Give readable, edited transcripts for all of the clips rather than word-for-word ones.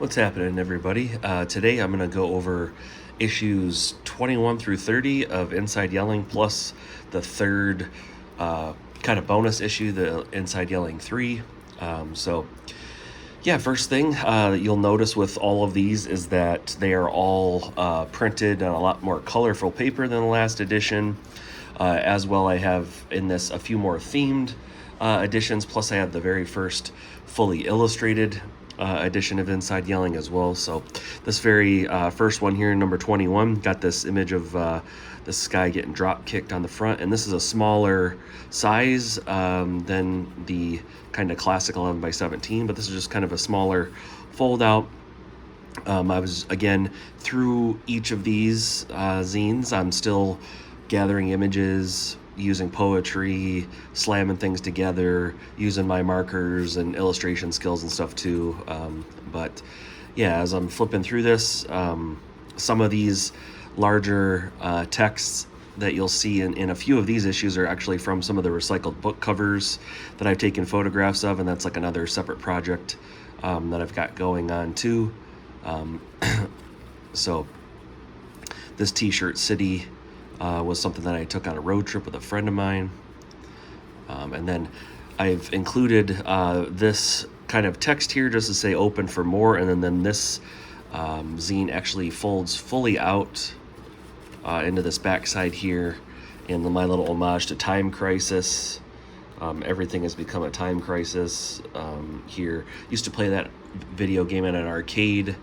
What's happening, everybody? Today I'm going to go over issues 21 through 30 of Inside Yelling, plus the third kind of bonus issue, the Inside Yelling 3. First thing you'll notice with all of these is that they are all printed on a lot more colorful paper than the last edition. As well, I have in this a few more themed editions, plus I have the very first fully illustrated edition of Inside Yelling as well. So this very first one here, number 21, got this image of this guy getting drop kicked on the front, and this is a smaller size than the kind of classic 11 by 17, but this is just kind of a smaller fold out. I was, again, through each of these zines, I'm still gathering images, using poetry, slamming things together, using my markers and illustration skills and stuff too. But yeah, as I'm flipping through this, some of these larger texts that you'll see in a few of these issues are actually from some of the recycled book covers that I've taken photographs of, and that's like another separate project that I've got going on too. So this t-shirt city was something that I took on a road trip with a friend of mine. And then I've included this kind of text here just to say open for more, and then this zine actually folds fully out into this backside here in my little homage to Time Crisis. Everything has become a time crisis here. Used to play that video game at an arcade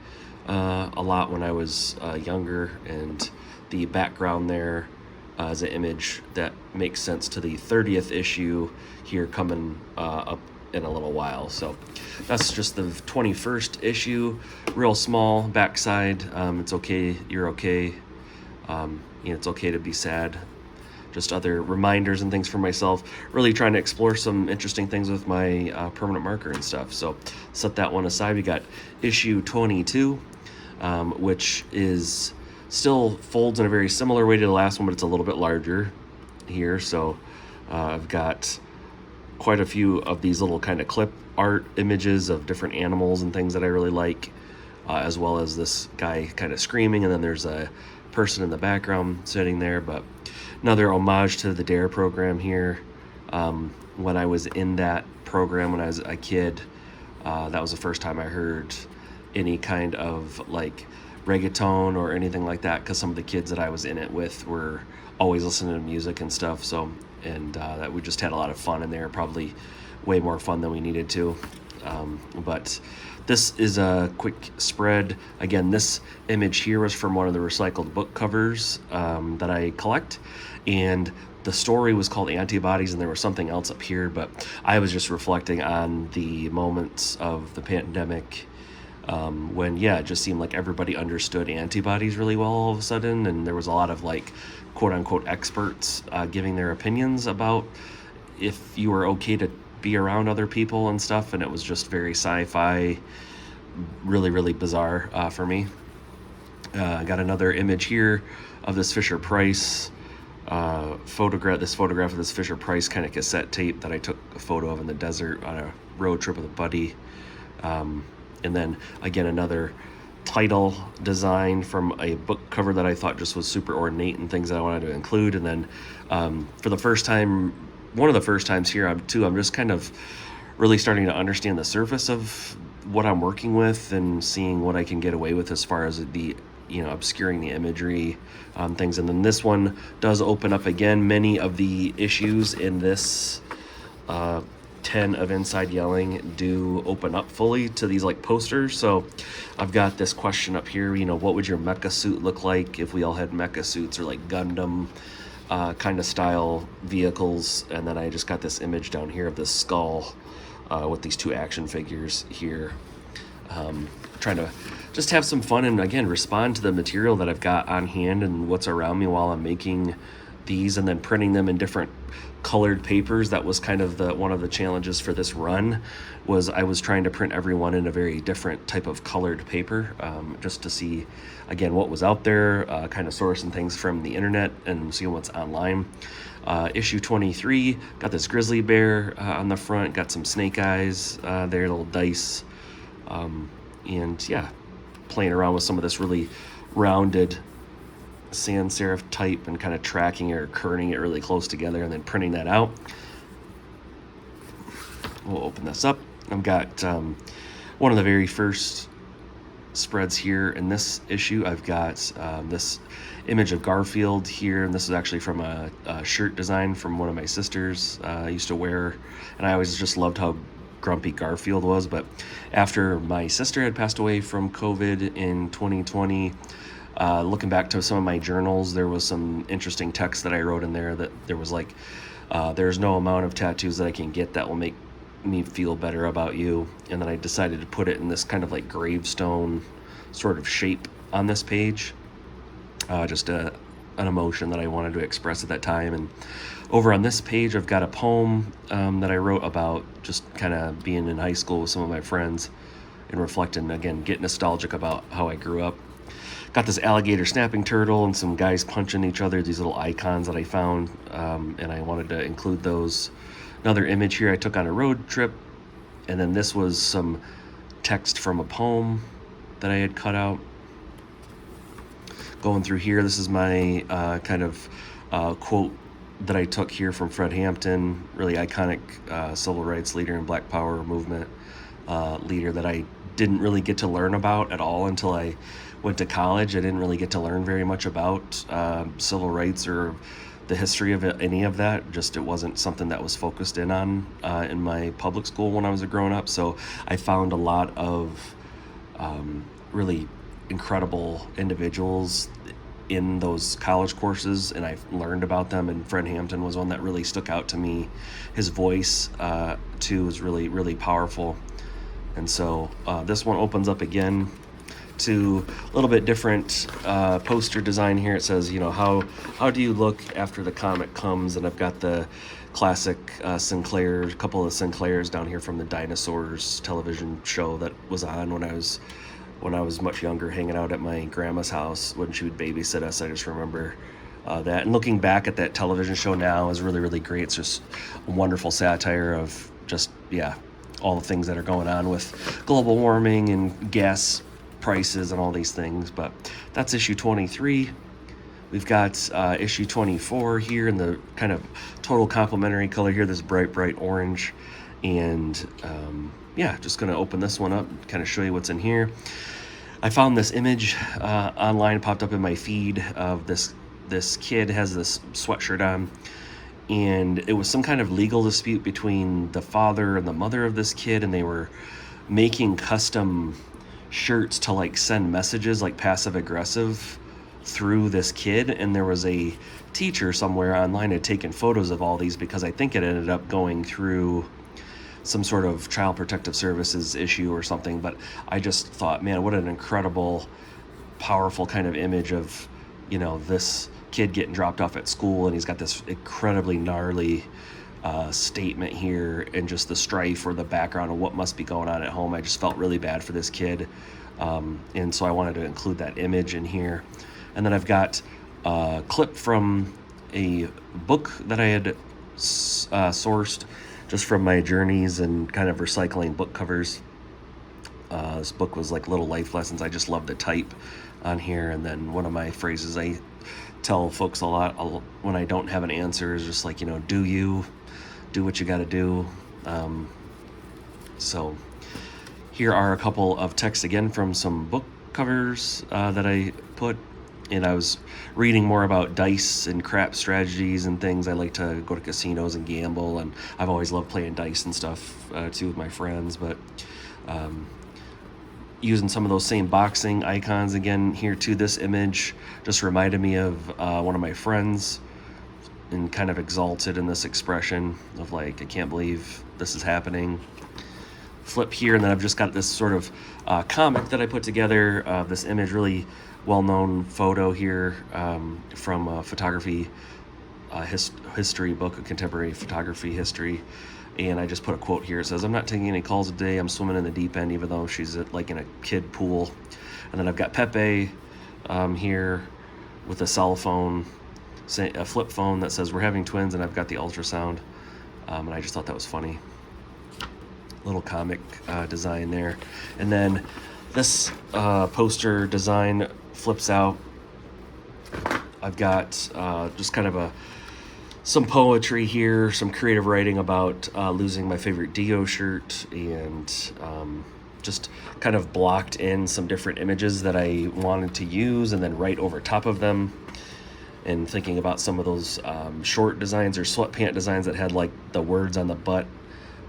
a lot when I was younger, and the background there is an image that makes sense to the 30th issue here coming up in a little while. So that's just the 21st issue, real small backside. It's okay, you're okay. It's okay to be sad. Just other reminders and things for myself. Really trying to explore some interesting things with my permanent marker and stuff. So set that one aside. We got issue 22, which is still folds in a very similar way to the last one, but it's a little bit larger here. So I've got quite a few of these little kind of clip art images of different animals and things that I really like, as well as this guy kind of screaming, and then there's a person in the background sitting there. But another homage to the DARE program here. When I was in that program when I was a kid, that was the first time I heard any kind of like reggaeton or anything like that, because some of the kids that I was in it with were always listening to music and stuff. So, and that we just had a lot of fun in there, probably way more fun than we needed to. But this is a quick spread. Again, this image here was from one of the recycled book covers that I collect, and the story was called Antibodies, and there was something else up here, but I was just reflecting on the moments of the pandemic when, it just seemed like everybody understood antibodies really well all of a sudden, and there was a lot of like quote-unquote experts giving their opinions about if you were okay to be around other people and stuff, and it was just very sci-fi, really, really bizarre for me. I got another image here of this Fisher-Price photograph of this Fisher-Price kind of cassette tape that I took a photo of in the desert on a road trip with a buddy. And then again, another title design from a book cover that I thought just was super ornate and things that I wanted to include. And then for the first time, one of the first times here, I'm just kind of really starting to understand the surface of what I'm working with and seeing what I can get away with as far as the, obscuring the imagery, things. And then this one does open up again. Many of the issues in this 10 of Inside Yelling do open up fully to these like posters. So I've got this question up here, what would your mecha suit look like if we all had mecha suits, or like Gundam kind of style vehicles? And then I just got this image down here of this skull with these two action figures here. Trying to just have some fun and, again, respond to the material that I've got on hand and what's around me while I'm making these, and then printing them in different colored papers. That was kind of one of the challenges for this run, was I was trying to print everyone in a very different type of colored paper, just to see, again, what was out there, kind of sourcing things from the internet and seeing what's online. Issue 23, got this grizzly bear on the front, got some snake eyes there, little dice, and yeah, playing around with some of this really rounded sans serif type and kind of tracking it or kerning it really close together and then printing that out. We'll open this up. I've got one of the very first spreads here in this issue. I've got this image of Garfield here, and this is actually from a shirt design from one of my sisters I used to wear, and I always just loved how grumpy Garfield was. But after my sister had passed away from COVID in 2020, looking back to some of my journals, there was some interesting text that I wrote in there that there was like, there's no amount of tattoos that I can get that will make me feel better about you. And then I decided to put it in this kind of like gravestone sort of shape on this page, just an emotion that I wanted to express at that time. And over on this page, I've got a poem that I wrote about just kind of being in high school with some of my friends and reflecting, again, get nostalgic about how I grew up. Got this alligator snapping turtle and some guys punching each other, these little icons that I found, and I wanted to include those. Another image here I took on a road trip, and then this was some text from a poem that I had cut out. Going through here, this is my kind of quote that I took here from Fred Hampton, really iconic civil rights leader and Black Power movement leader that I didn't really get to learn about at all until I went to college. I didn't really get to learn very much about civil rights or the history of it, any of that. Just it wasn't something that was focused in on in my public school when I was a grown up. So I found a lot of really incredible individuals in those college courses, and I learned about them, and Fred Hampton was one that really stuck out to me. His voice too was really, really powerful. And so this one opens up again to a little bit different poster design here. It says, you know, how do you look after the comic comes? And I've got the classic Sinclair, a couple of Sinclairs down here from the Dinosaurs television show that was on when I was much younger, hanging out at my grandma's house when she would babysit us. I just remember that. And looking back at that television show now is really, really great. It's just a wonderful satire of just, yeah, all the things that are going on with global warming and gas prices and all these things. But that's issue 23. We've got issue 24 here in the kind of total complementary color here, this bright orange. And yeah, just going to open this one up and kind of show you what's in here. I found this image online, popped up in my feed of this kid has this sweatshirt on, and it was some kind of legal dispute between the father and the mother of this kid, and they were making custom shirts to like send messages like passive aggressive through this kid. And there was a teacher somewhere online had taken photos of all these, because I think it ended up going through some sort of child protective services issue or something. But I just thought, man, what an incredible, powerful kind of image of, you know, this kid getting dropped off at school, and he's got this incredibly gnarly statement here, and just the strife or the background of what must be going on at home. I just felt really bad for this kid, and so I wanted to include that image in here. And then I've got a clip from a book that I had sourced just from my journeys and kind of recycling book covers. This book was like little life lessons. I just love the type on here. And then one of my phrases I tell folks a lot when I don't have an answer is just like, you know, do what you got to do. So here are a couple of texts again from some book covers that I put. And I was reading more about dice and crap strategies and things. I like to go to casinos and gamble, and I've always loved playing dice and stuff too with my friends. But using some of those same boxing icons again here too. This image just reminded me of one of my friends, and kind of exalted in this expression of like, I can't believe this is happening. Flip here, and then I've just got this sort of comic that I put together. This image, really well-known photo here from a photography history book, a contemporary photography history. And I just put a quote here. It says, "I'm not taking any calls today. I'm swimming in the deep end, even though she's like in a kid pool." And then I've got Pepe here with a cell phone, a flip phone that says, "We're having twins," and I've got the ultrasound. And I just thought that was funny. Little comic design there. And then This poster design flips out. I've got just kind of some poetry here, some creative writing about losing my favorite Dio shirt, and just kind of blocked in some different images that I wanted to use and then write over top of them. And thinking about some of those short designs or sweatpant designs that had like the words on the butt.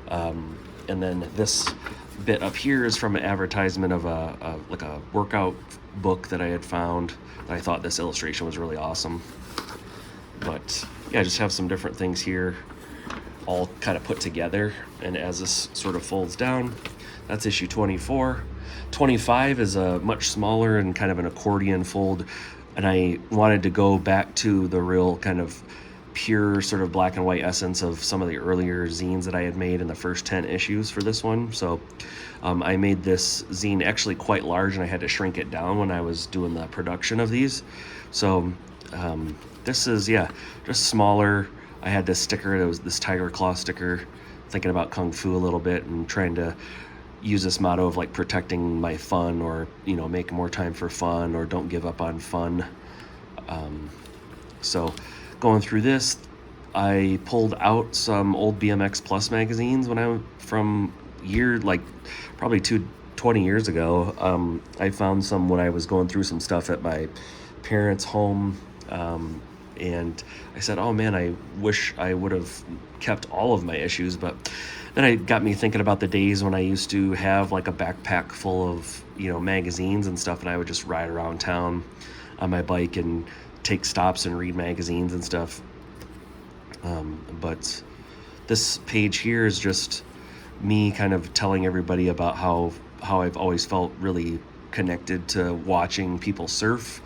And then this bit up here is from an advertisement of a workout book that I had found. I thought this illustration was really awesome. But yeah, I just have some different things here all kind of put together. And as this sort of folds down, that's issue 24. 25 is a much smaller and kind of an accordion fold. And I wanted to go back to the real kind of pure sort of black and white essence of some of the earlier zines that I had made in the first 10 issues for this one. So I made this zine actually quite large, and I had to shrink it down when I was doing the production of these. So this is, yeah, just smaller. I had this sticker, it was this tiger claw sticker, thinking about Kung Fu a little bit and trying to use this motto of like protecting my fun, or make more time for fun, or don't give up on fun. So going through this, I pulled out some old BMX Plus magazines from probably 20 years ago. I found some when I was going through some stuff at my parents' home, and I said, oh man, I wish I would have kept all of my issues. But then it got me thinking about the days when I used to have like a backpack full of magazines and stuff, and I would just ride around town on my bike and take stops and read magazines and stuff. But this page here is just me kind of telling everybody about how I've always felt really connected to watching people surf.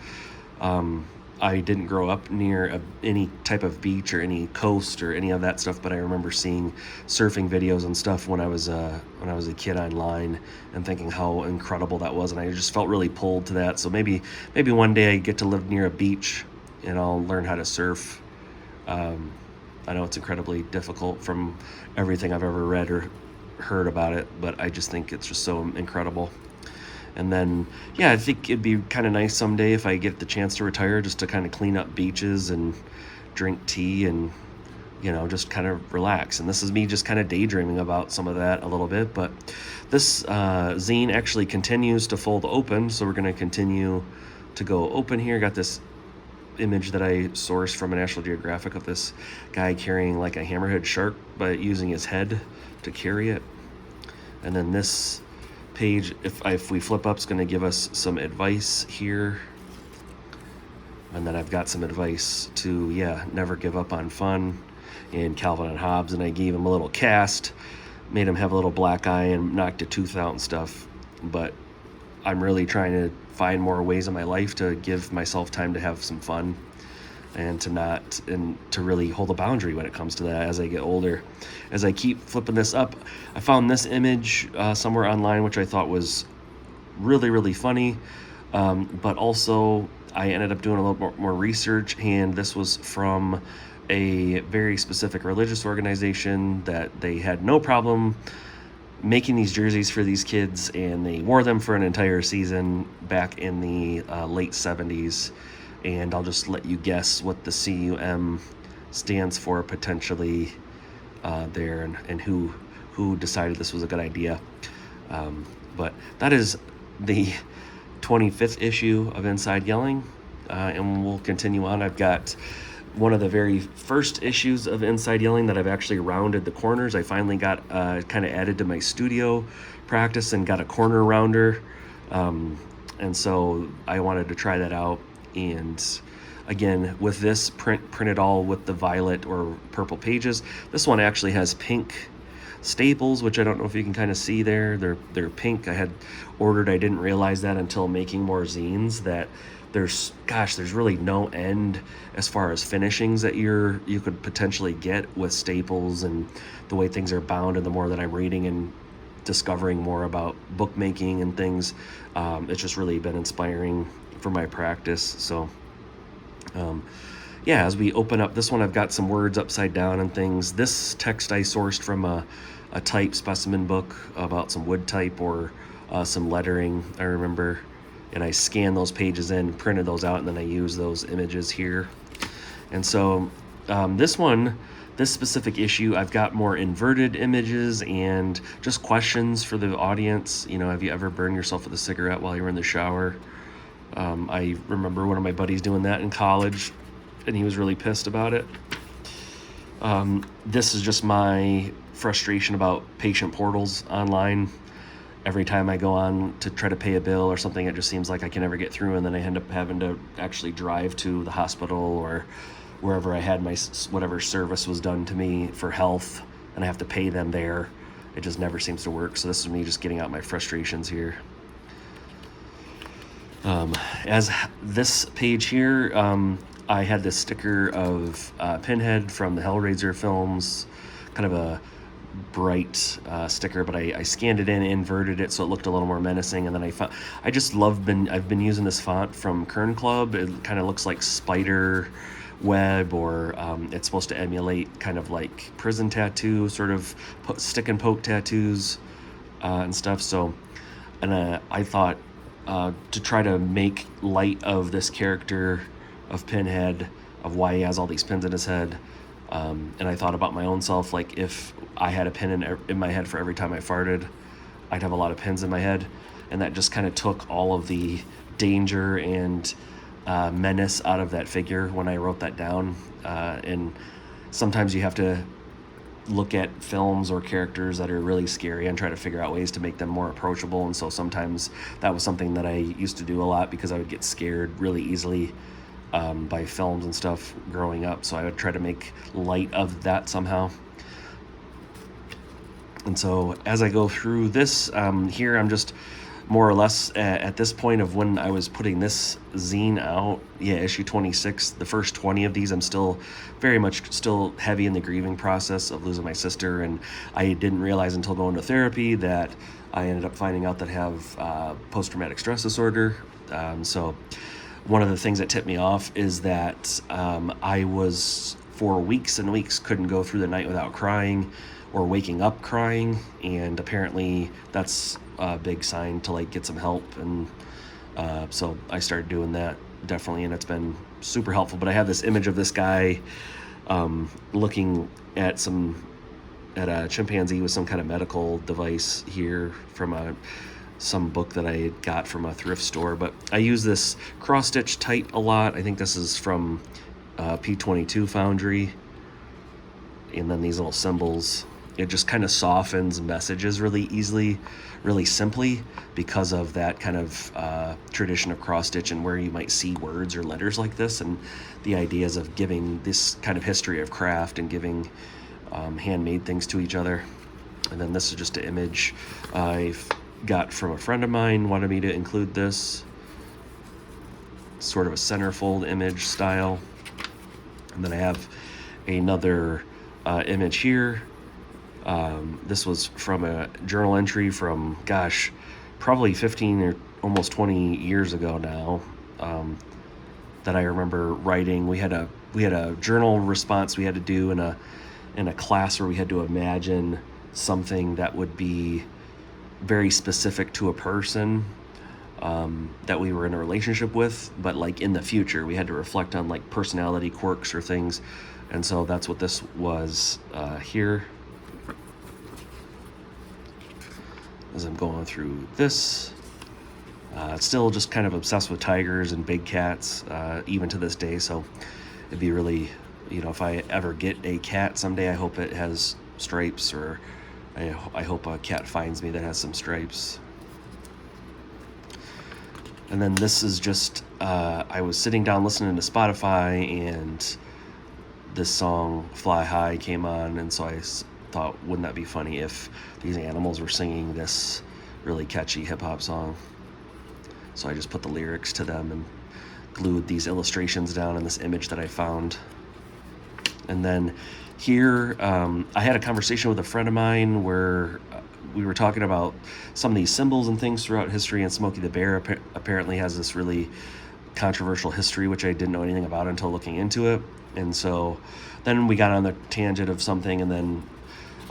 I didn't grow up near any type of beach or any coast or any of that stuff, but I remember seeing surfing videos and stuff when I was a kid online, and thinking how incredible that was, and I just felt really pulled to that. So maybe one day I get to live near a beach and I'll learn how to surf. I know it's incredibly difficult from everything I've ever read or heard about it, but I just think it's just so incredible. And then, yeah, I think it'd be kind of nice someday if I get the chance to retire, just to kind of clean up beaches and drink tea and, just kind of relax. And this is me just kind of daydreaming about some of that a little bit. But this zine actually continues to fold open, so we're going to continue to go open here. Got this image that I sourced from a National Geographic of this guy carrying like a hammerhead shark, but using his head to carry it. And then this page, if we flip up, is going to give us some advice here. And then I've got some advice to, never give up on fun, in Calvin and Hobbes. And I gave him a little cast, made him have a little black eye and knocked a tooth out and stuff. But I'm really trying to find more ways in my life to give myself time to have some fun, and to really hold a boundary when it comes to that as I get older. As I keep flipping this up, I found this image somewhere online, which I thought was really, really funny. But also I ended up doing a little more research, and this was from a very specific religious organization that they had no problem making these jerseys for these kids, and they wore them for an entire season back in the late 70s. And I'll just let you guess what the CUM stands for potentially there, and who decided this was a good idea. But that is the 25th issue of Inside Yelling, and we'll continue on. I've got one of the very first issues of Inside Yelling that I've actually rounded the corners. I finally got kind of added to my studio practice and got a corner rounder, and so I wanted to try that out. And again, with this printed all with the violet or purple pages. This one actually has pink staples, which I don't know if you can kind of see there. They're pink. I had ordered, I didn't realize that until making more zines, that there's really no end as far as finishings that you could potentially get with staples and the way things are bound. And the more that I'm reading and discovering more about bookmaking and things, it's just really been inspiring for my practice. So as we open up this one, I've got some words upside down and things. This text I sourced from a type specimen book about some wood type, or some lettering, I remember, and I scanned those pages in, printed those out, and then I used those images here. And so this specific issue, I've got more inverted images and just questions for the audience. Have you ever burned yourself with a cigarette while you were in the shower? I remember one of my buddies doing that in college, and he was really pissed about it. This is just my frustration about patient portals online. Every time I go on to try to pay a bill or something, it just seems like I can never get through, and then I end up having to actually drive to the hospital or wherever I had my whatever service was done to me for health, and I have to pay them there. It just never seems to work. So this is me just getting out my frustrations here. As this page here, I had this sticker of Pinhead from the Hellraiser films, kind of a bright sticker, but I scanned it in, inverted it so it looked a little more menacing, and then I've been using this font from Kern Club. It kind of looks like spider web, or it's supposed to emulate kind of like prison tattoo, sort of stick and poke tattoos and stuff. So, and I thought to try to make light of this character of Pinhead, of why he has all these pins in his head. And I thought about my own self, like if I had a pin in my head for every time I farted, I'd have a lot of pins in my head. And that just kind of took all of the danger and menace out of that figure when I wrote that down. And sometimes you have to look at films or characters that are really scary and try to figure out ways to make them more approachable. And so sometimes that was something that I used to do a lot, because I would get scared really easily by films and stuff growing up. So I would try to make light of that somehow. And so as I go through this here, I'm just more or less at this point of when I was putting this zine out, issue 26, the first 20 of these, I'm still very much still heavy in the grieving process of losing my sister. And I didn't realize until going to therapy that I ended up finding out that I have post-traumatic stress disorder. So one of the things that tipped me off is that I was, for weeks and weeks, couldn't go through the night without crying or waking up crying, and apparently that's a big sign to like get some help. And so I started doing that, definitely, and it's been super helpful. But I have this image of this guy looking at a chimpanzee with some kind of medical device here from some book that I got from a thrift store. But I use this cross-stitch type a lot. I think this is from P22 Foundry. And then these little symbols, it just kind of softens messages really easily, really simply, because of that kind of tradition of cross-stitch and where you might see words or letters like this, and the ideas of giving this kind of history of craft and giving handmade things to each other. And then this is just an image I've got from a friend of mine, wanted me to include this, sort of a centerfold image style. And then I have another image here. This was from a journal entry from, probably 15 or almost 20 years ago now, that I remember writing. We had a journal response we had to do in a class where we had to imagine something that would be very specific to a person that we were in a relationship with, but like in the future we had to reflect on like personality quirks or things. And so that's what this was here. As I'm going through this, still just kind of obsessed with tigers and big cats, even to this day. So it'd be really, if I ever get a cat someday, I hope it has stripes, or I hope a cat finds me that has some stripes. And then this is just, I was sitting down listening to Spotify, and this song Fly High came on, and so I thought, wouldn't that be funny if these animals were singing this really catchy hip-hop song? So I just put the lyrics to them and glued these illustrations down in this image that I found. And then here, I had a conversation with a friend of mine where we were talking about some of these symbols and things throughout history, and Smokey the Bear apparently has this really controversial history, which I didn't know anything about until looking into it. And so then we got on the tangent of something, and then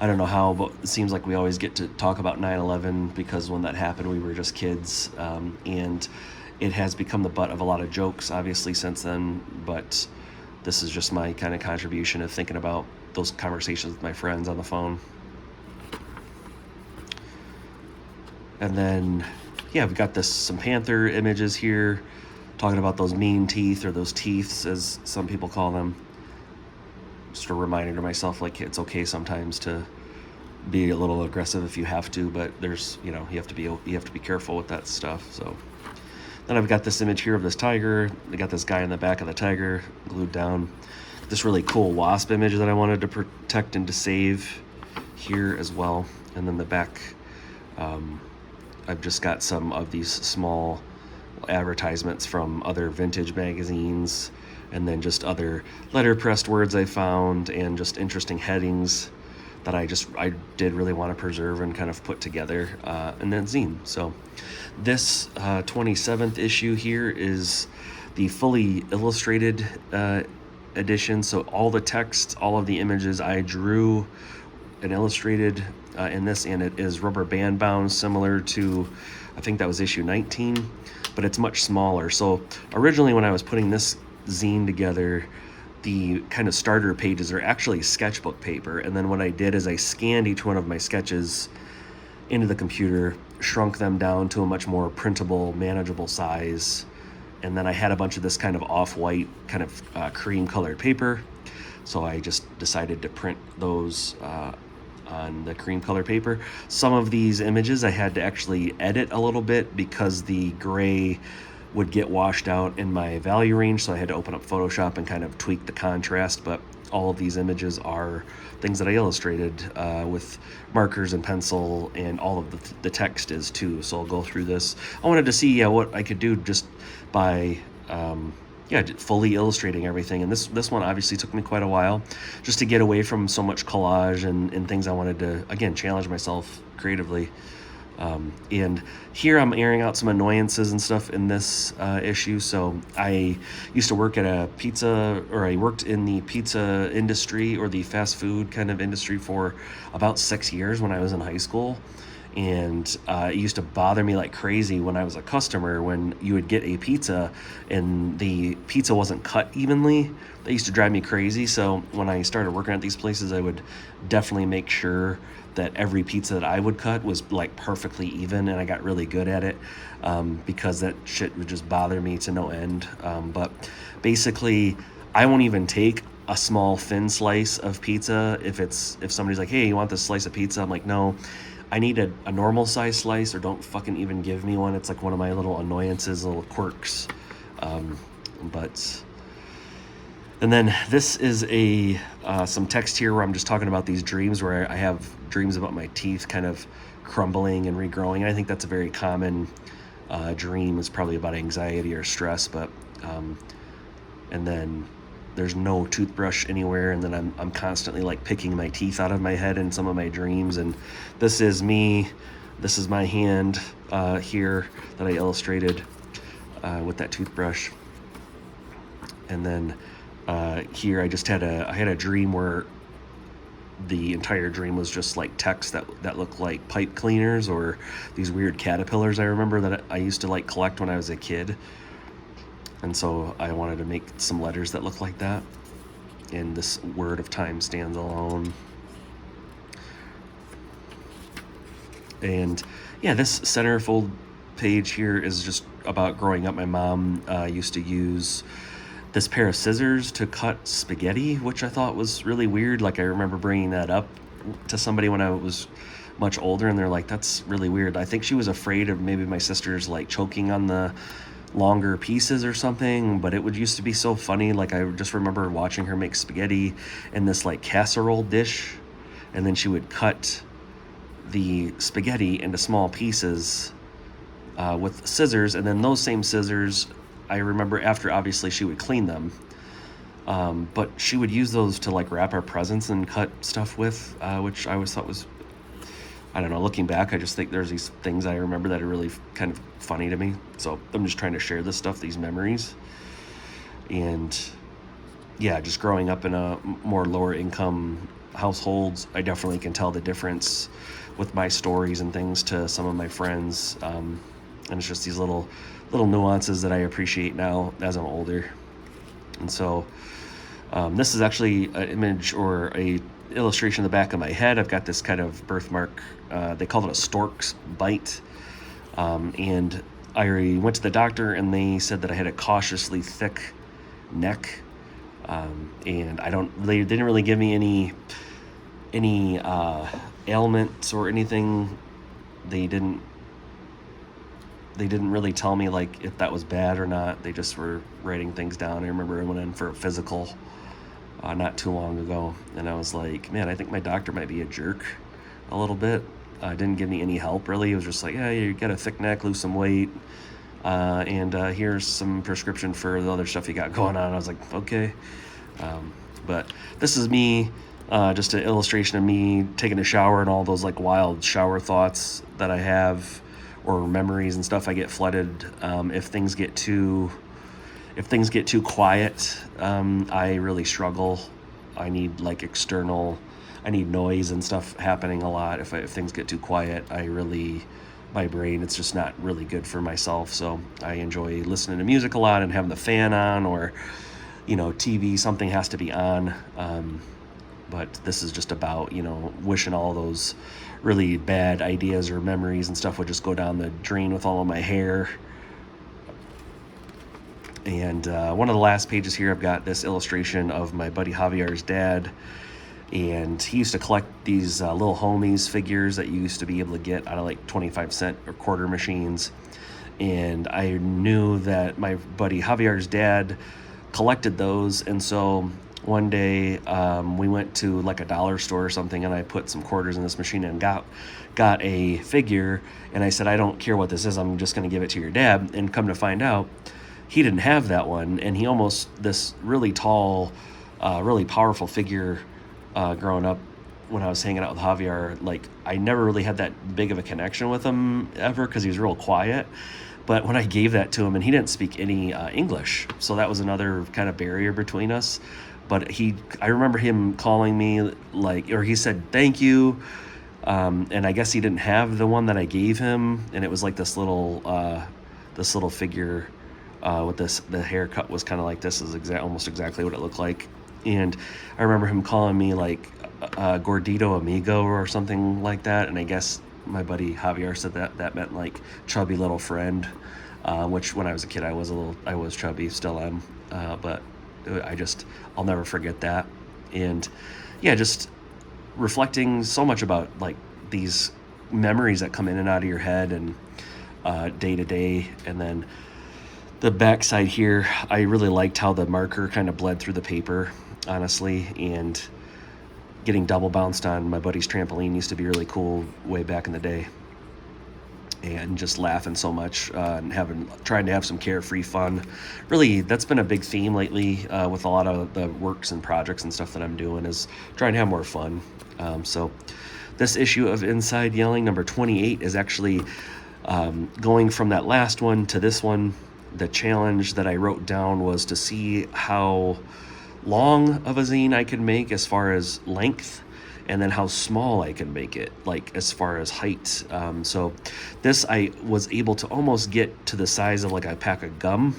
I don't know how, but it seems like we always get to talk about 9/11 because when that happened, we were just kids. And it has become the butt of a lot of jokes, obviously, since then. But this is just my kind of contribution of thinking about those conversations with my friends on the phone. And then, yeah, we've got some panther images here, talking about those mean teeth, or those teeths, as some people call them. Just a reminder to myself, like, it's okay sometimes to be a little aggressive if you have to, but there's, you have to be careful with that stuff. So then I've got this image here of this tiger. I got this guy in the back of the tiger glued down. This really cool wasp image that I wanted to protect and to save here as well. And then the back, I've just got some of these small advertisements from other vintage magazines, and then just other letterpressed words I found, and just interesting headings that I did really want to preserve and kind of put together in that zine. So this 27th issue here is the fully illustrated edition. So all the text, all of the images I drew and illustrated in this, and it is rubber band bound, similar to, I think that was issue 19, but it's much smaller. So originally when I was putting this zine together, the kind of starter pages are actually sketchbook paper, and then what I did is I scanned each one of my sketches into the computer, shrunk them down to a much more printable, manageable size, and then I had a bunch of this kind of off-white, kind of cream colored paper, so I just decided to print those on the cream color paper. Some of these images I had to actually edit a little bit because the gray would get washed out in my value range, so I had to open up Photoshop and kind of tweak the contrast. But all of these images are things that I illustrated with markers and pencil, and all of the text is too. So I'll go through this. I wanted to see what I could do just by fully illustrating everything. And this one obviously took me quite a while, just to get away from so much collage and things. I wanted to, again, challenge myself creatively. And here I'm airing out some annoyances and stuff in this issue. So I used to work at a pizza, or I worked in the pizza industry, or the fast food kind of industry, for about 6 years when I was in high school. And it used to bother me like crazy when I was a customer, when you would get a pizza and the pizza wasn't cut evenly. That used to drive me crazy. So when I started working at these places, I would definitely make sure that every pizza that I would cut was like perfectly even, and I got really good at it because that shit would just bother me to no end. But basically, I won't even take a small thin slice of pizza if somebody's like, hey, you want this slice of pizza? I'm like, no, I need a normal size slice, or don't fucking even give me one. It's like one of my little annoyances, little quirks. And then this is some text here where I'm just talking about these dreams, where I have dreams about my teeth kind of crumbling and regrowing. And I think that's a very common dream. It's probably about anxiety or stress, but and then there's no toothbrush anywhere, and then I'm constantly like picking my teeth out of my head in some of my dreams. And this is me. This is my hand here that I illustrated with that toothbrush. And then here I had a dream where the entire dream was just like text that looked like pipe cleaners, or these weird caterpillars I remember that I used to like collect when I was a kid. And so I wanted to make some letters that look like that. And this word of time stands alone. And yeah, this centerfold page here is just about growing up. My mom used to use this pair of scissors to cut spaghetti, which I thought was really weird. Like, I remember bringing that up to somebody when I was much older, and they're like, that's really weird. I think she was afraid of maybe my sisters like choking on the longer pieces or something, but it would used to be so funny. Like, I just remember watching her make spaghetti in this like casserole dish, and then she would cut the spaghetti into small pieces with scissors, and then those same scissors, I remember after, obviously, she would clean them, but she would use those to like wrap our presents and cut stuff with, which I always thought was, I don't know, looking back, I just think there's these things I remember that are really kind of funny to me. So I'm just trying to share this stuff, these memories. And yeah, just growing up in a more lower income households. I definitely can tell the difference with my stories and things to some of my friends. And it's just these little nuances that I appreciate now as I'm older. And so this is actually an image or a illustration in the back of my head. I've got this kind of birthmark. They call it a stork's bite. And I went to the doctor and they said that I had a cautiously thick neck. And they didn't really give me any ailments or anything. They didn't really tell me like if that was bad or not. They just were writing things down. I remember I went in for a physical not too long ago, and I was like, man, I think my doctor might be a jerk a little bit. Didn't give me any help really. It was just like, yeah, you got a thick neck, lose some weight, and here's some prescription for the other stuff you got going on. I was like, okay. But this is me, just an illustration of me taking a shower and all those like wild shower thoughts that I have, or memories and stuff I get flooded. If things get too quiet, I really struggle. I need like I need noise and stuff happening a lot. If things get too quiet, my brain, it's just not really good for myself. So I enjoy listening to music a lot and having the fan on, or, TV, something has to be on. But this is just about, wishing all those really bad ideas or memories and stuff would just go down the drain with all of my hair. And one of the last pages here, I've got this illustration of my buddy Javier's dad. And he used to collect these little homies figures that you used to be able to get out of like 25-cent or quarter machines. And I knew that my buddy Javier's dad collected those. And so one day we went to like a dollar store or something, and I put some quarters in this machine and got a figure. And I said, I don't care what this is, I'm just going to give it to your dad. And come to find out, he didn't have that one. And he this really tall, really powerful figure growing up when I was hanging out with Javier, like I never really had that big of a connection with him ever because he was real quiet. But when I gave that to him, and he didn't speak any English, so that was another kind of barrier between us. But I remember him calling me or he said thank you, and I guess he didn't have the one that I gave him, and it was like this little figure with the haircut was kind of like this, is almost exactly what it looked like. And I remember him calling me like gordito amigo or something like that, and I guess my buddy Javier said that meant like chubby little friend, which when I was a kid I was chubby, still am, but I'll never forget that. And yeah, just reflecting so much about like these memories that come in and out of your head and day to day. And then the backside here, I really liked how the marker kind of bled through the paper, honestly, and getting double bounced on my buddy's trampoline used to be really cool way back in the day. And just laughing so much and trying to have some carefree fun. Really, that's been a big theme lately with a lot of the works and projects and stuff that I'm doing, is trying to have more fun. So this issue of Inside Yelling, number 28, is actually going from that last one to this one. The challenge that I wrote down was to see how long of a zine I could make as far as length, and then how small I can make it, like as far as height. So this, I was able to almost get to the size of like a pack of gum,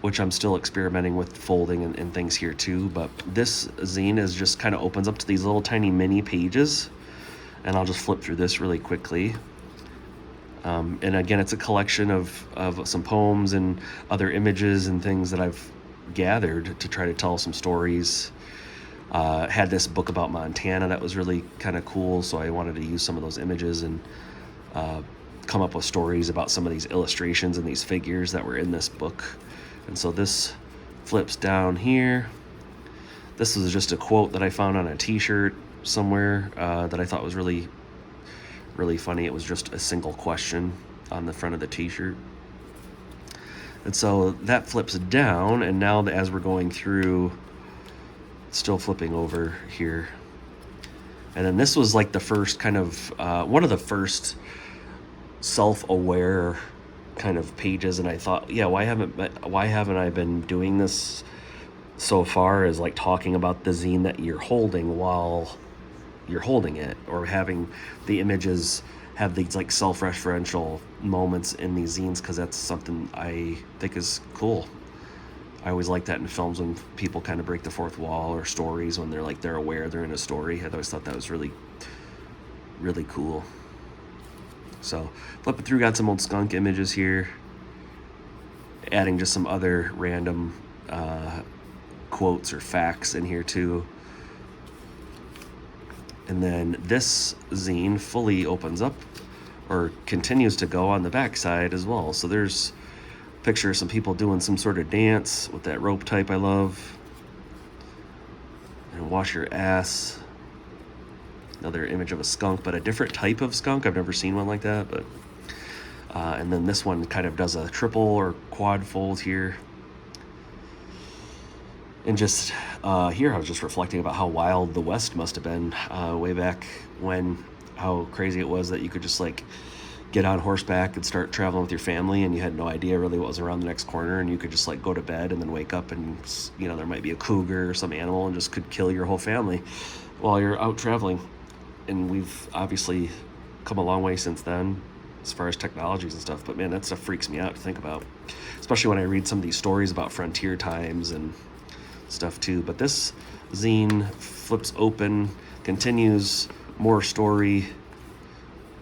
which I'm still experimenting with folding and things here too. But this zine is just kind of opens up to these little tiny mini pages, and I'll just flip through this really quickly. And again, it's a collection of some poems and other images and things that I've gathered to try to tell some stories. Had this book about Montana that was really kind of cool, so I wanted to use some of those images and come up with stories about some of these illustrations and these figures that were in this book. And so this flips down here. This was just a quote that I found on a t-shirt somewhere that I thought was really, really funny. It was just a single question on the front of the t-shirt. And so that flips down, and now as we're going through, still flipping over here. And then this was like the first kind of one of the first self-aware kind of pages, and I thought, yeah, why haven't I been doing this so far is like talking about the zine that you're holding while you're holding it, or having the images have these like self-referential moments in these zines, because that's something I think is cool. I always like that in films when people kind of break the fourth wall, or stories when they're aware they're in a story. I always thought that was really, really cool. So flipping through, got some old skunk images here, adding just some other random quotes or facts in here too. And then this zine fully opens up, or continues to go on the back side as well. So there's a picture of some people doing some sort of dance with that rope type I love. And wash your ass. Another image of a skunk, but a different type of skunk. I've never seen one like that. But and then this one kind of does a triple or quad fold here. And just here, I was just reflecting about how wild the West must have been way back when, how crazy it was that you could just like get on horseback and start traveling with your family, and you had no idea really what was around the next corner, and you could just like go to bed and then wake up and, you know, there might be a cougar or some animal and just could kill your whole family while you're out traveling. And we've obviously come a long way since then as far as technologies and stuff, but man, that stuff freaks me out to think about, especially when I read some of these stories about frontier times and stuff too. But this zine flips open, continues, more story,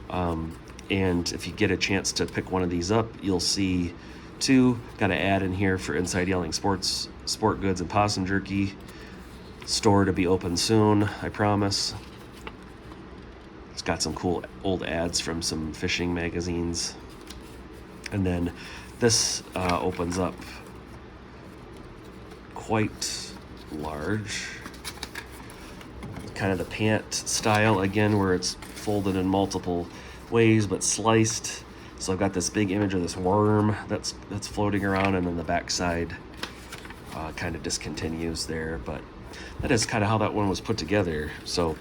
and if you get a chance to pick one of these up, you'll see too, got an ad in here for Inside Yelling Sports, sport goods and possum jerky, store to be open soon, I promise. It's got some cool old ads from some fishing magazines. And then this opens up quite large, kind of the pant style again, where it's folded in multiple ways but sliced. So I've got this big image of this worm that's floating around, and then the backside kind of discontinues there. But that is kind of how that one was put together. So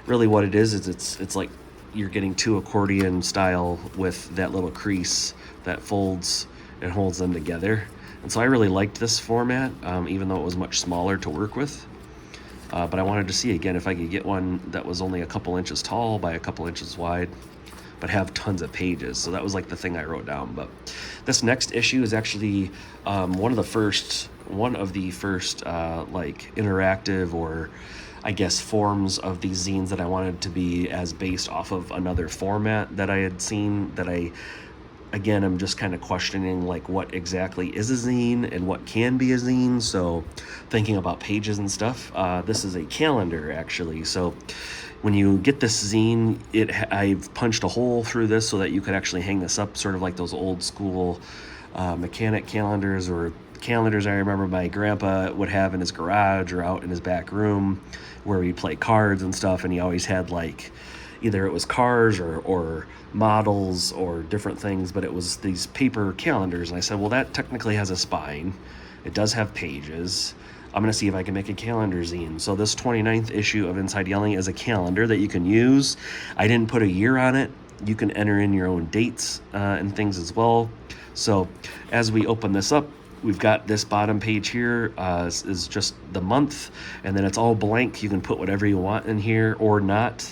really what it is it's like you're getting two accordion style with that little crease that folds and holds them together. And so I really liked this format, even though it was much smaller to work with. But I wanted to see again if I could get one that was only a couple inches tall by a couple inches wide, but have tons of pages. So that was like the thing I wrote down. But this next issue is actually one of the first like interactive, or I guess forms of these zines that I wanted to be as based off of another format that I had seen, that I'm just kind of questioning like what exactly is a zine and what can be a zine. So thinking about pages and stuff, this is a calendar actually. So when you get this zine, I've punched a hole through this so that you could actually hang this up, sort of like those old school mechanic calendars, or calendars I remember my grandpa would have in his garage or out in his back room, where he'd play cards and stuff, and he always had like, either it was cars or models or different things, but it was these paper calendars. And I said, well, that technically has a spine. It does have pages. I'm going to see if I can make a calendar zine. So this 29th issue of Inside Yelling is a calendar that you can use. I didn't put a year on it. You can enter in your own dates and things as well. So as we open this up, we've got this bottom page here is just the month, and then it's all blank. You can put whatever you want in here or not.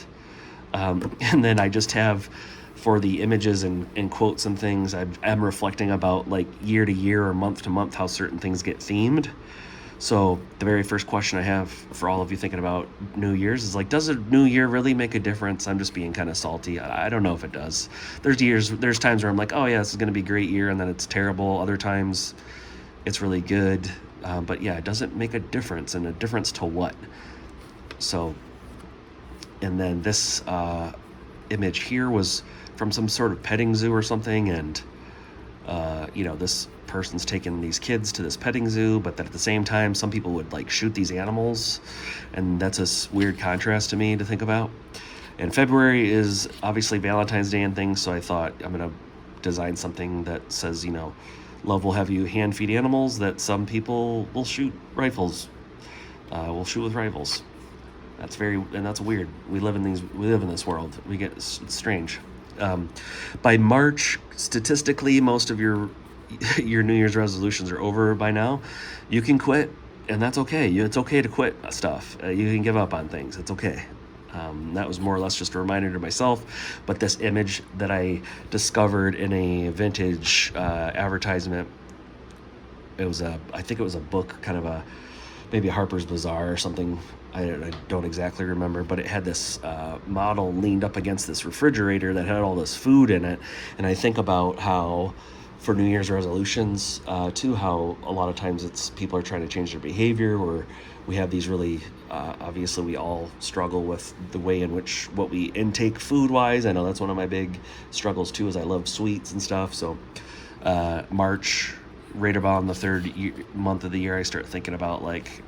And then I just have, for the images and quotes and things, I'm reflecting about like year to year or month to month how certain things get themed. So the very first question I have for all of you thinking about New Year's is like, does a new year really make a difference? I'm just being kind of salty. I don't know if it does. There's times where I'm like, oh yeah, this is going to be a great year, and then it's terrible. Other times it's really good. But yeah, it doesn't make a difference. And a difference to what? So, and then this image here was from some sort of petting zoo or something, and this person's taking these kids to this petting zoo, but that at the same time some people would like shoot these animals, and that's a weird contrast to me to think about. And February is obviously Valentine's Day and things, so I thought I'm gonna design something that says, love will have you hand feed animals, that some people will shoot rifles, will shoot with rifles. That's weird. We live in this world. It's strange. By March, statistically, most of your New Year's resolutions are over by now. You can quit. And that's okay. It's okay to quit stuff. You can give up on things. It's okay. That was more or less just a reminder to myself. But this image that I discovered in a vintage advertisement, I think it was a book, kind of maybe a Harper's Bazaar or something. I don't exactly remember, but it had this model leaned up against this refrigerator that had all this food in it. And I think about how for New Year's resolutions too, how a lot of times it's people are trying to change their behavior, or we have these really, obviously we all struggle with the way in which what we intake food wise. I know that's one of my big struggles too, is I love sweets and stuff. So March, right about the month of the year, I start thinking about like,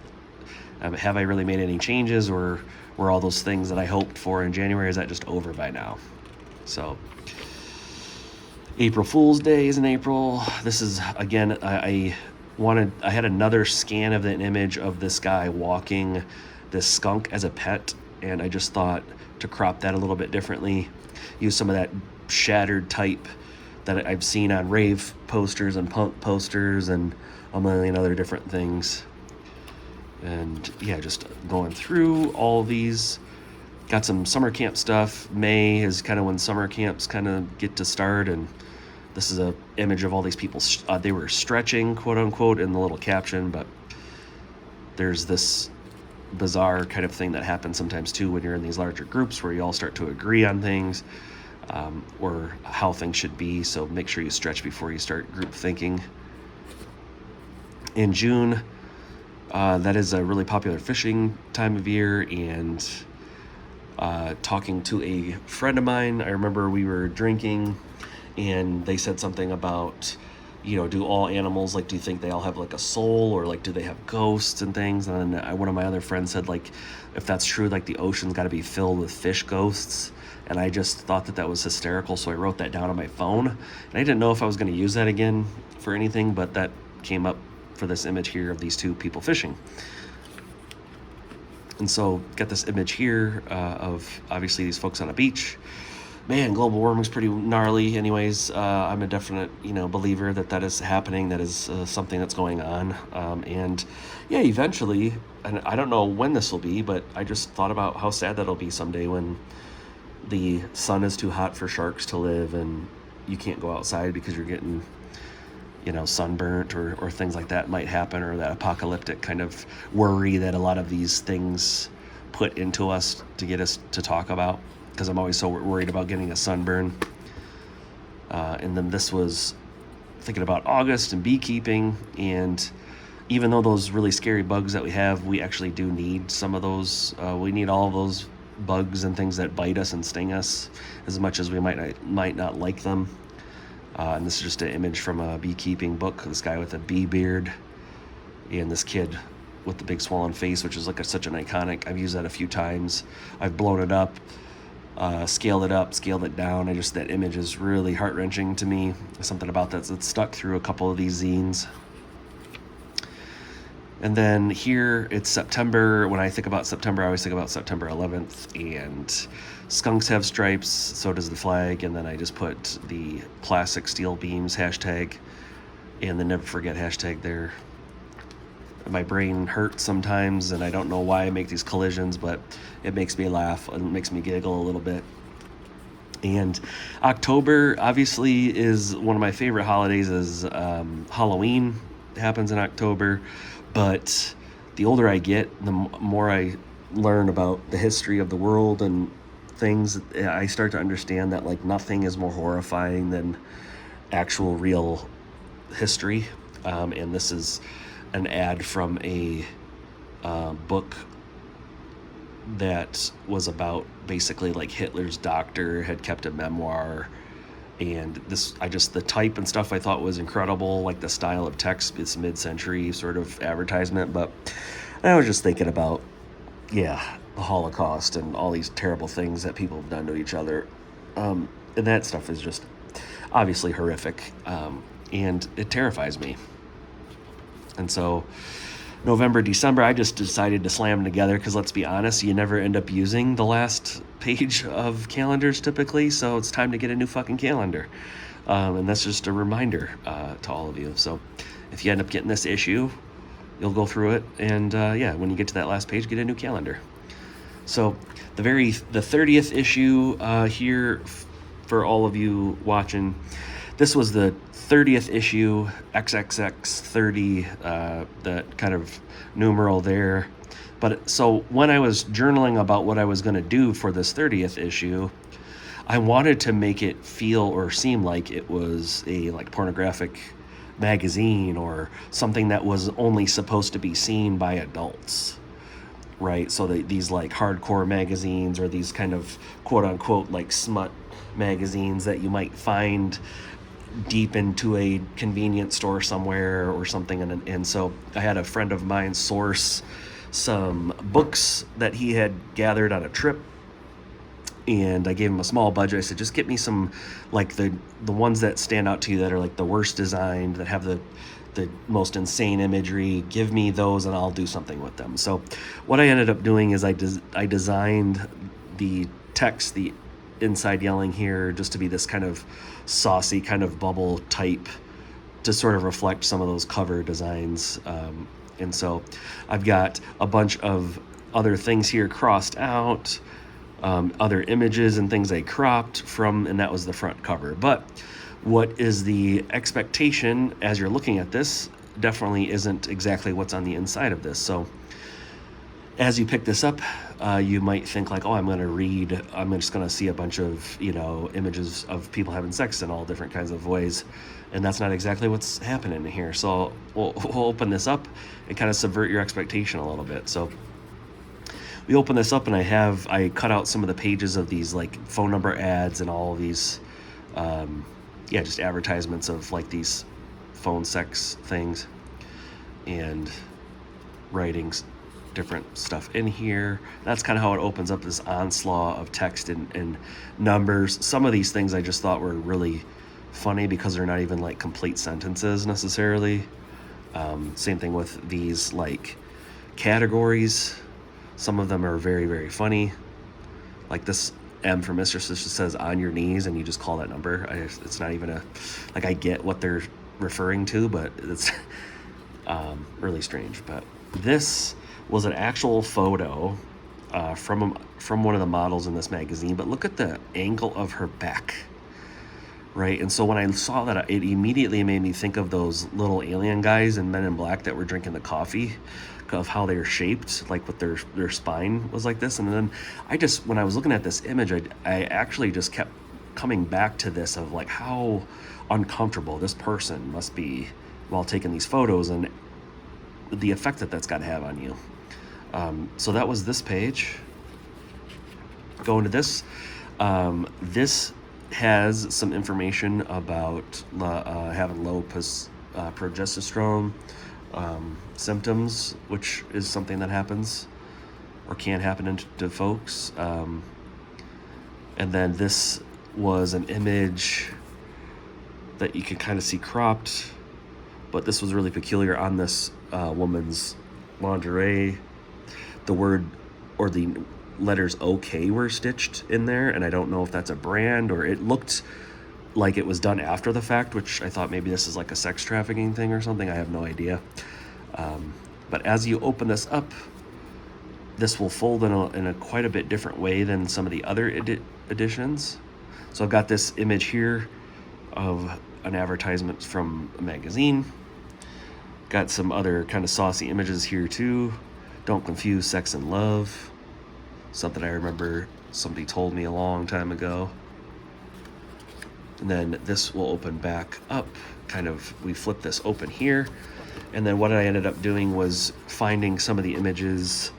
have I really made any changes, or were all those things that I hoped for in January, is that just over by now? So April Fool's Day is in April. This is, again, I had another scan of an image of this guy walking this skunk as a pet, and I just thought to crop that a little bit differently, use some of that shattered type that I've seen on rave posters and punk posters and a million other different things. And yeah, just going through all these. Got some summer camp stuff. May is kind of when summer camps kind of get to start, and this is a image of all these people. They were stretching, quote unquote, in the little caption, but there's this bizarre kind of thing that happens sometimes too when you're in these larger groups where you all start to agree on things, or how things should be. So make sure you stretch before you start group thinking. In June, that is a really popular fishing time of year, and talking to a friend of mine, I remember we were drinking and they said something about, do all animals, like, do you think they all have like a soul, or like do they have ghosts and things? And then one of my other friends said, like, if that's true, like the ocean's got to be filled with fish ghosts. And I just thought that was hysterical, so I wrote that down on my phone, and I didn't know if I was going to use that again for anything, but that came up for this image here of these two people fishing. And so got this image here of obviously these folks on a beach. Man, global warming's pretty gnarly anyways. I'm a definite believer that is happening, that is something that's going on. And yeah, eventually, and I don't know when this will be, but I just thought about how sad that'll be someday when the sun is too hot for sharks to live and you can't go outside because you're getting sunburnt, or things like that might happen, or that apocalyptic kind of worry that a lot of these things put into us to get us to talk about, because I'm always so worried about getting a sunburn. And then this was thinking about August and beekeeping, and even though those really scary bugs that we have, we actually do need some of those. We need all of those bugs and things that bite us and sting us, as much as we might not like them. And this is just an image from a beekeeping book. This guy with a bee beard, and this kid with the big swollen face, which is like such an iconic. I've used that a few times. I've blown it up, scaled it down. That image is really heart-wrenching to me. Something about that's stuck through a couple of these zines. And then here it's September. When I think about September, I always think about September 11th, and skunks have stripes, so does the flag. And then I just put the classic steel beams hashtag and the never forget hashtag there. My brain hurts sometimes, and I don't know why I make these collisions, but it makes me laugh and makes me giggle a little bit. And October obviously is one of my favorite holidays. Is Halloween happens in October, but the older I get, the more I learn about the history of the world and things, I start to understand that like nothing is more horrifying than actual real history. And this is an ad from a book that was about basically like Hitler's doctor had kept a memoir, and the type and stuff I thought was incredible, like the style of text, this mid-century sort of advertisement. But I was just thinking about the Holocaust and all these terrible things that people have done to each other, and that stuff is just obviously horrific, and it terrifies me. And so November, December, I just decided to slam them together, because let's be honest, you never end up using the last page of calendars typically, so it's time to get a new fucking calendar. And that's just a reminder to all of you. So if you end up getting this issue, you'll go through it, and yeah, when you get to that last page, get a new calendar. So the 30th issue here for all of you watching. This was the 30th issue, XXX 30, that kind of numeral there. But so when I was journaling about what I was going to do for this 30th issue, I wanted to make it feel or seem like it was a like pornographic magazine or something that was only supposed to be seen by adults, right? So these like hardcore magazines or these kind of quote unquote like smut magazines that you might find deep into a convenience store somewhere or something. And so I had a friend of mine source some books that he had gathered on a trip, and I gave him a small budget. I said, just get me some, like the ones that stand out to you that are like the worst designed, that have the most insane imagery. Give me those and I'll do something with them. So what I ended up doing is I designed the text, the inside yelling here, just to be this kind of saucy kind of bubble type to sort of reflect some of those cover designs. And so I've got a bunch of other things here crossed out, other images and things I cropped from, and that was the front cover. But what is the expectation as you're looking at this definitely isn't exactly what's on the inside of this. So as you pick this up, you might think like, oh, I'm just going to see a bunch of, images of people having sex in all different kinds of ways. And that's not exactly what's happening here. So we'll open this up and kind of subvert your expectation a little bit. So we open this up and I cut out some of the pages of these like phone number ads and all of these, just advertisements of like these phone sex things, and writing different stuff in here. That's kind of how it opens up this onslaught of text and numbers. Some of these things I just thought were really funny because they're not even like complete sentences necessarily. Same thing with these like categories. Some of them are very, very funny. Like this M for Mistress just says on your knees, and you just call that number. It's not even I get what they're referring to, but it's really strange. But this was an actual photo from one of the models in this magazine. But look at the angle of her back, right? And so when I saw that, it immediately made me think of those little alien guys in Men in Black that were drinking the coffee, of how they're shaped, like with their spine was like this. And then when I was looking at this image, I actually just kept coming back to this of like how uncomfortable this person must be while taking these photos and the effect that's got to have on you. So that was this page. Go into this. This has some information about having low progesterone symptoms, which is something that happens or can happen to folks. And then this was an image that you can kind of see cropped, but this was really peculiar on this woman's lingerie. The word or the letters OK were stitched in there, and I don't know if that's a brand or it looked like it was done after the fact, which I thought maybe this is like a sex trafficking thing or something. I have no idea. But as you open this up, this will fold in a quite a bit different way than some of the other editions. So I've got this image here of an advertisement from a magazine. Got some other kind of saucy images here too. Don't confuse sex and love. Something I remember somebody told me a long time ago. And then this will open back up. We flip this open here. And then what I ended up doing was finding some of the images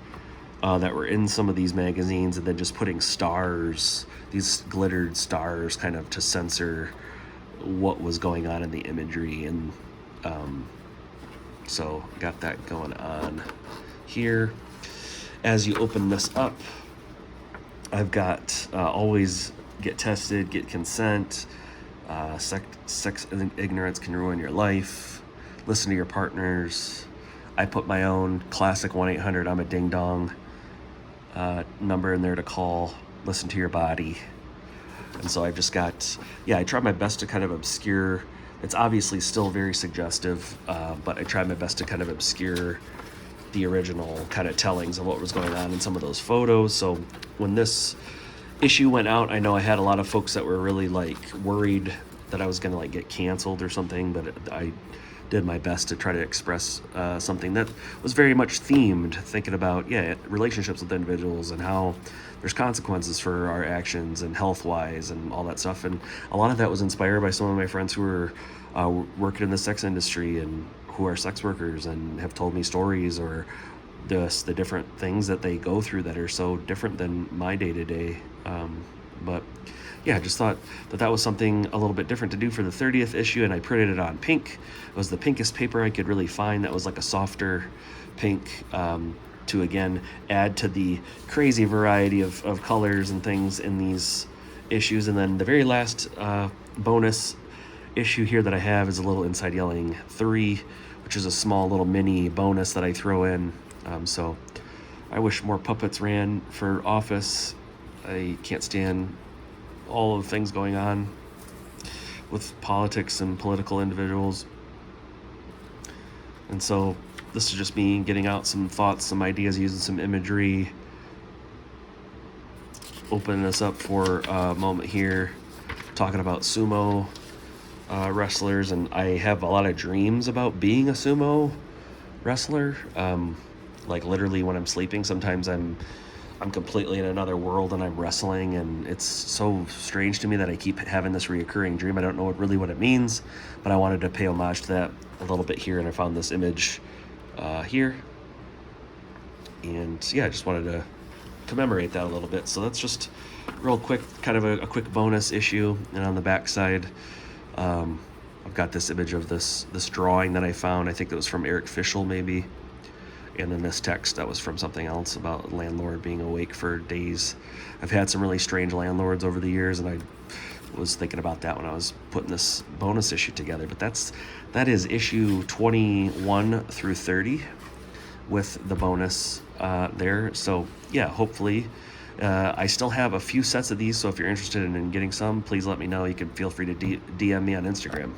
that were in some of these magazines and then just putting stars, these glittered stars, kind of to censor what was going on in the imagery. And so got that going on here. As you open this up, I've got always get tested, get consent, sex and ignorance can ruin your life, listen to your partners. I put my own classic 1-800 I'm a ding dong number in there to call, listen to your body. And so I've just got, I tried my best to kind of obscure It's obviously still very suggestive, but I tried my best to kind of obscure the original kind of tellings of what was going on in some of those photos. So when this issue went out, I know I had a lot of folks that were really like worried that I was going to like get canceled or something, but I did my best to try to express something that was very much themed, thinking about relationships with individuals and how there's consequences for our actions and health-wise and all that stuff. And a lot of that was inspired by some of my friends who were working in the sex industry and who are sex workers and have told me stories or the different things that they go through that are so different than my day-to-day. But yeah, I just thought that was something a little bit different to do for the 30th issue, and I printed it on pink. It was the pinkest paper I could really find that was like a softer pink, to again add to the crazy variety of colors and things in these issues. And then the very last bonus issue here that I have is a little Inside Yelling 3, which is a small little mini bonus that I throw in. So I wish more puppets ran for office. I can't stand all of the things going on with politics and political individuals. And so this is just me getting out some thoughts, some ideas, using some imagery, opening us up for a moment here, talking about sumo wrestlers. And I have a lot of dreams about being a sumo wrestler. Like literally when I'm sleeping, sometimes I'm completely in another world and I'm wrestling, and it's so strange to me that I keep having this reoccurring dream. I don't know what it means, but I wanted to pay homage to that a little bit here, and I found this image here. And yeah, I just wanted to commemorate that a little bit. So that's just real quick, kind of a quick bonus issue. And on the back side, I've got this image of this drawing that I found. I think that was from Eric Fischel, maybe. And then this text that was from something else about a landlord being awake for days. I've had some really strange landlords over the years, and I was thinking about that when I was putting this bonus issue together. But that is issue 21 through 30 with the bonus there. So yeah, hopefully I still have a few sets of these. So if you're interested in getting some, please let me know. You can feel free to DM me on Instagram.